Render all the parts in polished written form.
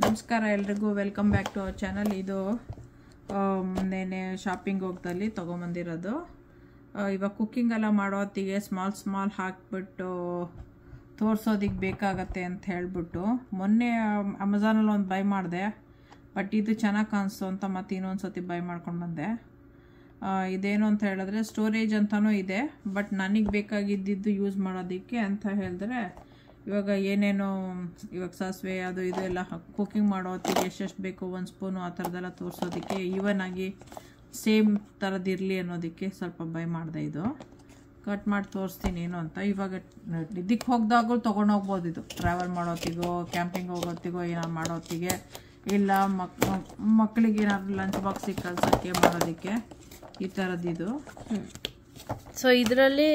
ನಮಸ್ಕಾರ ಎಲ್ರಿಗೂ welcome back to our channel. ಇದು ಮೊನ್ನೆ ಶಾಪಿಂಗ್ ಹೋಗ್ದಲ್ಲಿ ತೊಗೊಂಬಂದಿರೋದು. ಇವಾಗ ಕುಕ್ಕಿಂಗ್ ಎಲ್ಲ ಮಾಡೋ ಹೊತ್ತಿಗೆ ಸ್ಮಾಲ್ ಹಾಕಿಬಿಟ್ಟು ತೋರಿಸೋದಿಕ್ಕೆ ಬೇಕಾಗತ್ತೆ ಅಂತ ಹೇಳ್ಬಿಟ್ಟು ಮೊನ್ನೆ ಅಮೆಝಾನಲ್ಲಿ ಒಂದು ಬೈ ಮಾಡಿದೆ. ಬಟ್ ಇದು ಚೆನ್ನಾಗಿ ಕಾಣಿಸ್ತು ಅಂತ ಮತ್ತೆ ಇನ್ನೊಂದು ಸತಿ ಬೈ ಮಾಡ್ಕೊಂಡು ಬಂದೆ. ಇದೇನು ಅಂತ ಹೇಳಿದ್ರೆ ಸ್ಟೋರೇಜ್ ಅಂತಲೂ ಇದೆ, ಬಟ್ ನನಗೆ ಬೇಕಾಗಿದ್ದಿದ್ದು ಯೂಸ್ ಮಾಡೋದಕ್ಕೆ ಅಂತ ಹೇಳಿದ್ರೆ ಇವಾಗ ಏನೇನೋ ಇವಾಗ ಸಾಸಿವೆ ಅದು ಇದು ಎಲ್ಲ ಕುಕ್ಕಿಂಗ್ ಮಾಡೋ ಹೊತ್ತಿಗೆ ಎಷ್ಟೆಷ್ಟು ಬೇಕು ಒಂದು ಸ್ಪೂನು ಆ ಥರದ್ದೆಲ್ಲ ತೋರಿಸೋದಕ್ಕೆ ಈವನ್ ಆಗಿ ಸೇಮ್ ಥರದ್ದಿರಲಿ ಅನ್ನೋದಕ್ಕೆ ಸ್ವಲ್ಪ ಬೈ ಮಾಡಿದೆ. ಇದು ಕಟ್ ಮಾಡಿ ತೋರಿಸ್ತೀನಿ ಏನು ಅಂತ. ಇವಾಗ ಇದಕ್ಕೆ ಹೋಗ್ದಾಗೂ ತೊಗೊಂಡೋಗ್ಬೋದು. ಇದು ಟ್ರಾವೆಲ್ ಮಾಡೋತ್ತಿಗೋ ಕ್ಯಾಂಪಿಂಗ್ ಹೋಗೋತ್ತಿಗೋ ಏನಾದ್ರು ಮಾಡೋತ್ತಿಗೆ, ಇಲ್ಲ ಮಕ್ಕಳಿಗೆ ಏನಾದ್ರು ಲಂಚ್ ಬಾಕ್ಸಿಗೆ ಕಳ್ಸೋಕ್ಕೆ ಮಾಡೋದಕ್ಕೆ ಈ ಥರದ್ದಿದು. ಸೊ ಇದರಲ್ಲಿ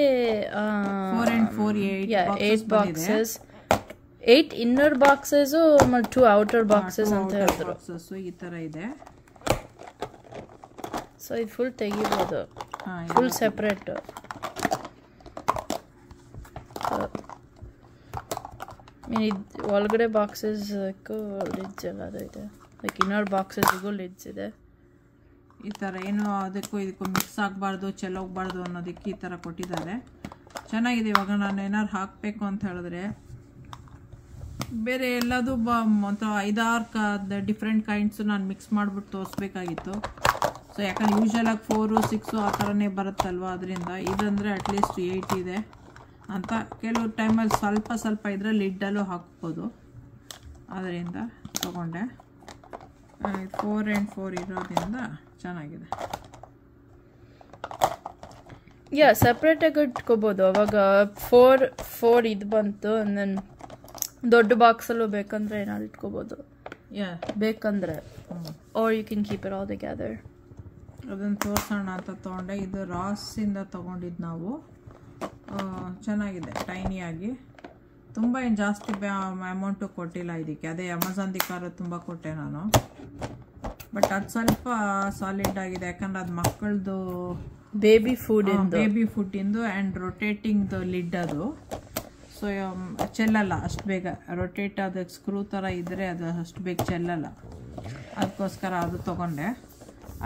4 and 4 8 ಬಾಕ್ಸಸ್, 8 ಇನ್ನರ್ ಬಾಕ್ಸಸ್ ಮತ್ತು 2 ಔಟರ್ ಬಾಕ್ಸಸ್ ಅಂತ ಹೇಳಿದ್ರು. ಈ ತರ ಇದೆ. ಸೊ ಇದು ಫುಲ್ ತೆಗಿಬಹುದು, ಫುಲ್ ಸೆಪರೇಟ್. ಒಳಗಡೆ ಬಾಕ್ಸಸ್ ಲಿಡ್ಸ್ ಎಲ್ಲ ಇದೆ, ಲೈಕ್ ಇನ್ನರ್ ಬಾಕ್ಸಸ್ಗೂ ಲಿಡ್ಸ್ ಇದೆ. ಈ ಥರ ಏನು ಅದಕ್ಕೂ ಇದಕ್ಕೂ ಮಿಕ್ಸ್ ಆಗಬಾರ್ದು, ಚೆಲ್ಲೋಗ್ಬಾರ್ದು ಅನ್ನೋದಕ್ಕೆ ಈ ಥರ ಕೊಟ್ಟಿದ್ದಾರೆ. ಚೆನ್ನಾಗಿದೆ. ಇವಾಗ ನಾನು ಏನಾದ್ರು ಹಾಕಬೇಕು ಅಂತ ಹೇಳಿದ್ರೆ ಬೇರೆ ಎಲ್ಲದು ಒಂಥರ 5-6 ಡಿಫ್ರೆಂಟ್ ಕೈಂಡ್ಸು ನಾನು ಮಿಕ್ಸ್ ಮಾಡಿಬಿಟ್ಟು ತೋರಿಸ್ಬೇಕಾಗಿತ್ತು. ಸೊ ಯಾಕಂದ್ರೆ ಯೂಶ್ವಲಾಗಿ 4, 6 ಆ ಥರನೇ ಬರುತ್ತಲ್ವ, ಅದರಿಂದ ಇದಂದರೆ ಅಟ್ಲೀಸ್ಟ್ 8 ಇದೆ ಅಂತ. ಕೆಲವು ಟೈಮಲ್ಲಿ ಸ್ವಲ್ಪ ಇದ್ರೆ ಲಿಡ್ಡಲ್ಲೂ ಹಾಕ್ಬೋದು, ಅದರಿಂದ ತೊಗೊಂಡೆ. 4 and 4 ಇರೋದ್ರಿಂದ ಚೆನ್ನಾಗಿದೆ. ಸಪ್ರೇಟಾಗಿ ಇಟ್ಕೋಬೋದು. ಅವಾಗ 4 ಇದು ಬಂತು, ದೆನ್ ದೊಡ್ಡ ಬಾಕ್ಸಲ್ಲೂ ಬೇಕಂದ್ರೆ ಏನಾದ್ರು ಇಟ್ಕೋಬೋದು ಬೇಕಂದ್ರೆ. Or you can keep it all together. ಅದನ್ನು ತೋರಿಸೋಣ ಅಂತ ತೊಗೊಂಡೆ. ಇದು ರಾಸಿಂದ ತೊಗೊಂಡಿದ್ದು ನಾವು. ಚೆನ್ನಾಗಿದೆ, ಟೈನಿಯಾಗಿ. ತುಂಬ ಏನು ಜಾಸ್ತಿ ಅಮೌಂಟು ಕೊಟ್ಟಿಲ್ಲ ಇದಕ್ಕೆ. ಅದೇ ಅಮೆಝಾನ್ದಿಕ್ಕಾದ್ರೂ ತುಂಬ ಕೊಟ್ಟೆ ನಾನು. ಬಟ್ ಅದು ಸ್ವಲ್ಪ ಸಾಲಿಡ್ ಆಗಿದೆ, ಯಾಕಂದ್ರೆ ಅದು ಮಕ್ಕಳದು ಬೇಬಿ ಫುಡ್ಡಿಂದು ಆ್ಯಂಡ್ ರೊಟೇಟಿಂಗ್ ಲಿಡ್ ಅದು. ಸೊ ಚೆಲ್ಲಲ್ಲ ಅಷ್ಟು ಬೇಗ. ರೊಟೇಟ್ ಅದಕ್ಕೆ ಸ್ಕ್ರೂ ಥರ ಇದ್ದರೆ ಅದು ಅಷ್ಟು ಬೇಗ ಚೆಲ್ಲಲ್ಲ. ಅದಕ್ಕೋಸ್ಕರ ಅದು ತೊಗೊಂಡೆ.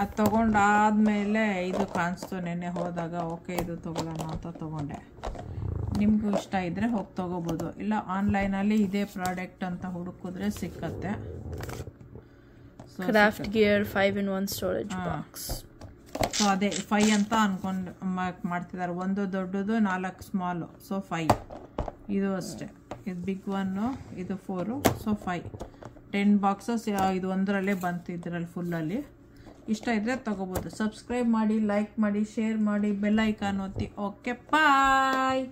ಅದು ತೊಗೊಂಡಾದಮೇಲೆ ಇದು ಕಾಣಿಸ್ತು ನೆನ್ನೆ ಹೋದಾಗ. ಓಕೆ ಇದು ತೊಗೊಳ್ಳೋಣ ಅಂತ ತೊಗೊಂಡೆ. ನಿಮಗೂ ಇಷ್ಟ ಇದ್ದರೆ ಹೋಗಿ ತೊಗೋಬೋದು, ಇಲ್ಲ ಆನ್ಲೈನಲ್ಲಿ ಇದೇ ಪ್ರಾಡಕ್ಟ್ ಅಂತ ಹುಡುಕಿದ್ರೆ ಸಿಕ್ಕತ್ತೆ. Craft gear 5 in 1 storage box. So ಅದೇ 5 ಅಂತ ಅಂದ್ಕೊಂಡು ಮಾಡ್ತಿದ್ದಾರೆ. ಒಂದು ದೊಡ್ಡದು, 4 ಸ್ಮಾಲು. ಸೊ 5 ಇದು ಅಷ್ಟೇ. ಇದು ಬಿಗ್ 1, ಇದು 4. ಸೊ 5 10 ಬಾಕ್ಸಸ್ ಇದು ಒಂದರಲ್ಲೇ ಬಂತು, ಇದರಲ್ಲಿ ಫುಲ್ಲಲ್ಲಿ. ಇಷ್ಟ ಇದ್ದರೆ ತೊಗೋಬೋದು. ಸಬ್ಸ್ಕ್ರೈಬ್ ಮಾಡಿ, ಲೈಕ್ ಮಾಡಿ, ಶೇರ್ ಮಾಡಿ, ಬೆಲ್ ಐಕಾನ್ ಒತ್ತಿ. ಓಕೆ, ಬಾಯ್.